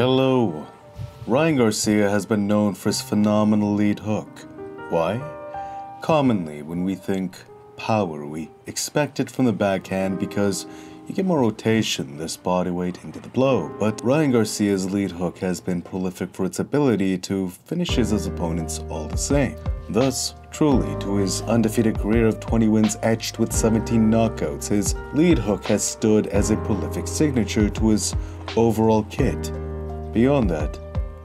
Hello. Ryan Garcia has been known for his phenomenal lead hook. Why? Commonly, when we think power, we expect it from the backhand because you get more rotation, less body weight into the blow. But Ryan Garcia's lead hook has been prolific for its ability to finish his opponents all the same. Thus, truly, to his undefeated career of 20 wins etched with 17 knockouts, his lead hook has stood as a prolific signature to his overall kit. Beyond that,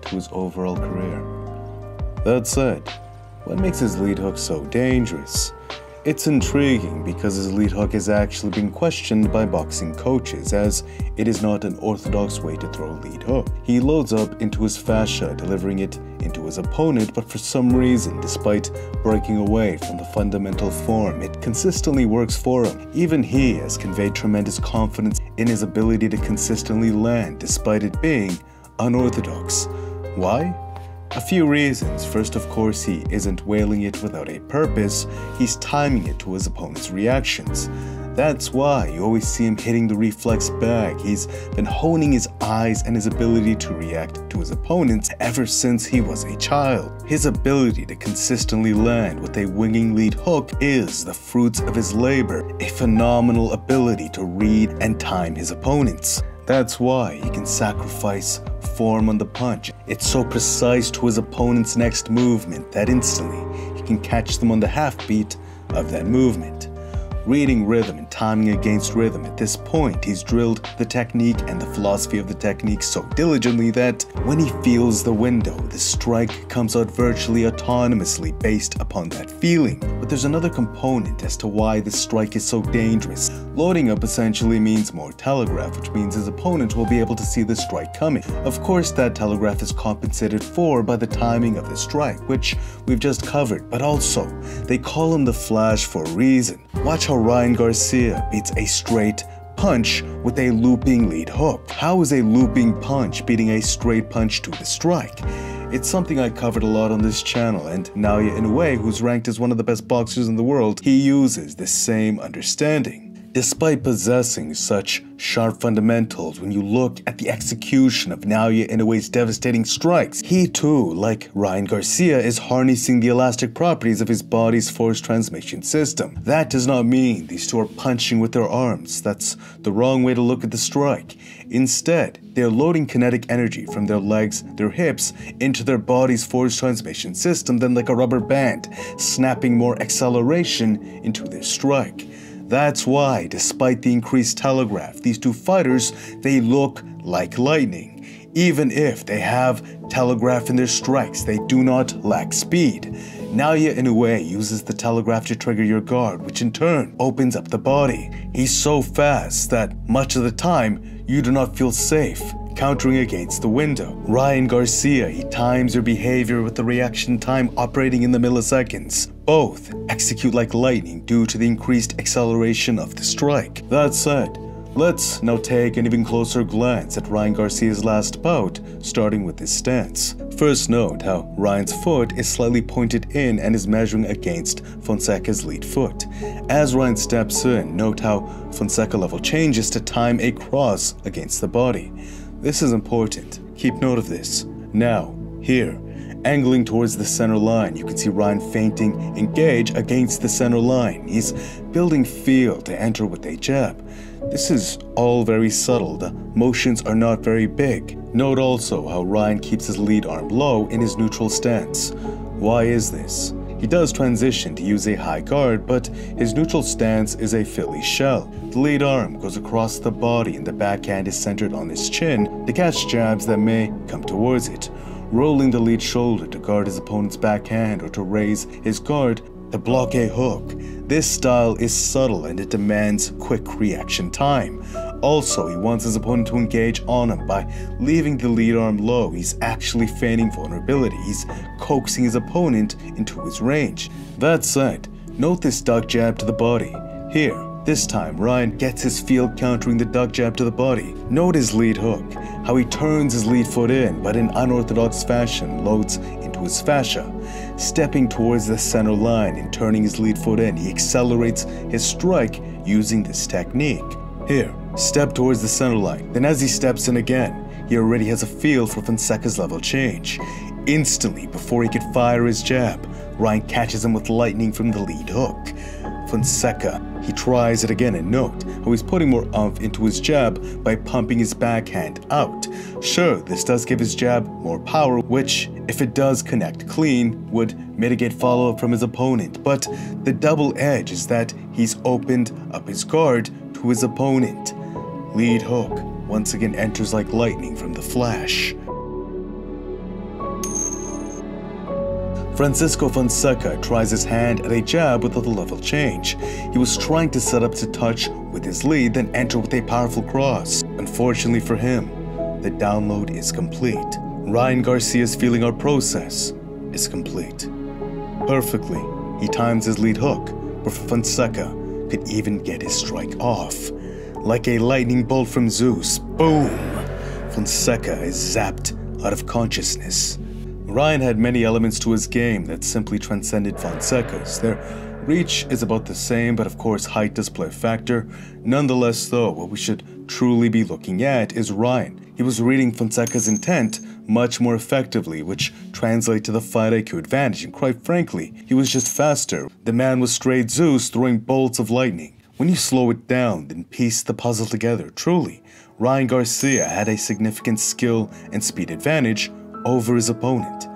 to his overall career. That said, what makes his lead hook so dangerous? It's intriguing because his lead hook has actually been questioned by boxing coaches, as it is not an orthodox way to throw a lead hook. He loads up into his fascia, delivering it into his opponent, but for some reason, despite breaking away from the fundamental form, it consistently works for him. Even he has conveyed tremendous confidence in his ability to consistently land, despite it being unorthodox. Why? A few reasons. First, of course, he isn't wailing it without a purpose, he's timing it to his opponent's reactions. That's why you always see him hitting the reflex bag. He's been honing his eyes and his ability to react to his opponents ever since he was a child. His ability to consistently land with a winging lead hook is the fruits of his labor, a phenomenal ability to read and time his opponents. That's why he can sacrifice form on the punch. It's so precise to his opponent's next movement that instantly he can catch them on the half beat of that movement. Reading rhythm and timing against rhythm, at this point he's drilled the technique and the philosophy of the technique so diligently that when he feels the window, the strike comes out virtually autonomously based upon that feeling. But there's another component as to why this strike is so dangerous. Loading up essentially means more telegraph, which means his opponent will be able to see the strike coming. Of course, that telegraph is compensated for by the timing of the strike, which we've just covered, but also they call him the Flash for a reason. Watch how Ryan Garcia beats a straight punch with a looping lead hook. How is a looping punch beating a straight punch to the strike? It's something I covered a lot on this channel, and Naoya Inoue, who's ranked as one of the best boxers in the world, he uses the same understanding. Despite possessing such sharp fundamentals, when you look at the execution of Naoya Inoue's devastating strikes, he too, like Ryan Garcia, is harnessing the elastic properties of his body's force transmission system. That does not mean these two are punching with their arms. That's the wrong way to look at the strike. Instead, they're loading kinetic energy from their legs, their hips, into their body's force transmission system, then like a rubber band, snapping more acceleration into their strike. That's why, despite the increased telegraph, these two fighters, they look like lightning. Even if they have telegraph in their strikes, they do not lack speed. Naoya Inoue uses the telegraph to trigger your guard, which in turn opens up the body. He's so fast that much of the time, you do not feel safe countering against the window. Ryan Garcia, he times your behavior with the reaction time operating in the milliseconds. Both execute like lightning due to the increased acceleration of the strike. That said, let's now take an even closer glance at Ryan Garcia's last bout, starting with his stance. First, note how Ryan's foot is slightly pointed in and is measuring against Fonseca's lead foot. As Ryan steps in, note how Fonseca level changes to time a cross against the body. This is important. Keep note of this. Now, here, angling towards the center line, you can see Ryan feinting engage against the center line. He's building feel to enter with a jab. This is all very subtle. The motions are not very big. Note also how Ryan keeps his lead arm low in his neutral stance. Why is this? He does transition to use a high guard, but his neutral stance is a Philly shell. The lead arm goes across the body and the backhand is centered on his chin to catch jabs that may come towards it, rolling the lead shoulder to guard his opponent's backhand or to raise his guard to block a hook. This style is subtle and it demands quick reaction time. Also, he wants his opponent to engage on him by leaving the lead arm low. He's actually feigning vulnerability. He's coaxing his opponent into his range. That said, note this duck jab to the body. Here, this time Ryan gets his field countering the duck jab to the body. Note his lead hook, how he turns his lead foot in, but in unorthodox fashion loads into his fascia. Stepping towards the center line and turning his lead foot in, he accelerates his strike using this technique. Here, step towards the center line. Then as he steps in again, he already has a feel for Fonseca's level change. Instantly, before he could fire his jab, Ryan catches him with lightning from the lead hook. Fonseca, he tries it again, and note how he's putting more oomph into his jab by pumping his backhand out. Sure, this does give his jab more power, which, if it does connect clean, would mitigate follow-up from his opponent, but the double edge is that he's opened up his guard to his opponent. Lead hook once again enters like lightning from the flash. Francisco Fonseca tries his hand at a jab with a level change. He was trying to set up to touch with his lead, then enter with a powerful cross. Unfortunately for him, the download is complete. Ryan Garcia's feeling out process is complete. Perfectly, he times his lead hook before Fonseca could even get his strike off. Like a lightning bolt from Zeus, boom! Fonseca is zapped out of consciousness. Ryan had many elements to his game that simply transcended Fonseca's. Their reach is about the same, but of course height does play a factor. Nonetheless though, what we should truly be looking at is Ryan. He was reading Fonseca's intent much more effectively, which translates to the fight IQ advantage, and quite frankly, he was just faster. The man was straight Zeus throwing bolts of lightning. When you slow it down, then piece the puzzle together, truly, Ryan Garcia had a significant skill and speed advantage over his opponent.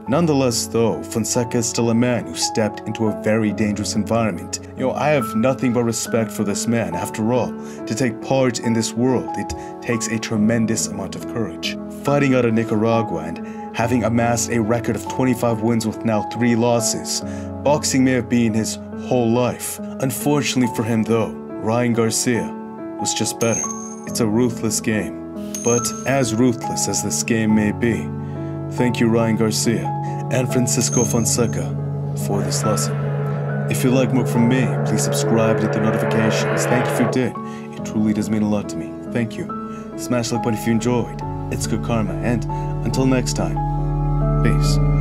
Nonetheless though, Fonseca is still a man who stepped into a very dangerous environment. I have nothing but respect for this man. After all, to take part in this world, it takes a tremendous amount of courage. Fighting out of Nicaragua and having amassed a record of 25 wins with now 3 losses, boxing may have been his whole life. Unfortunately for him though, Ryan Garcia was just better. It's a ruthless game, but as ruthless as this game may be, thank you Ryan Garcia and Francisco Fonseca for this lesson. If you like more from me, please subscribe and hit the notifications. Thank you if you did. It truly does mean a lot to me. Thank you. Smash the like button if you enjoyed. It's good karma, and until next time, peace.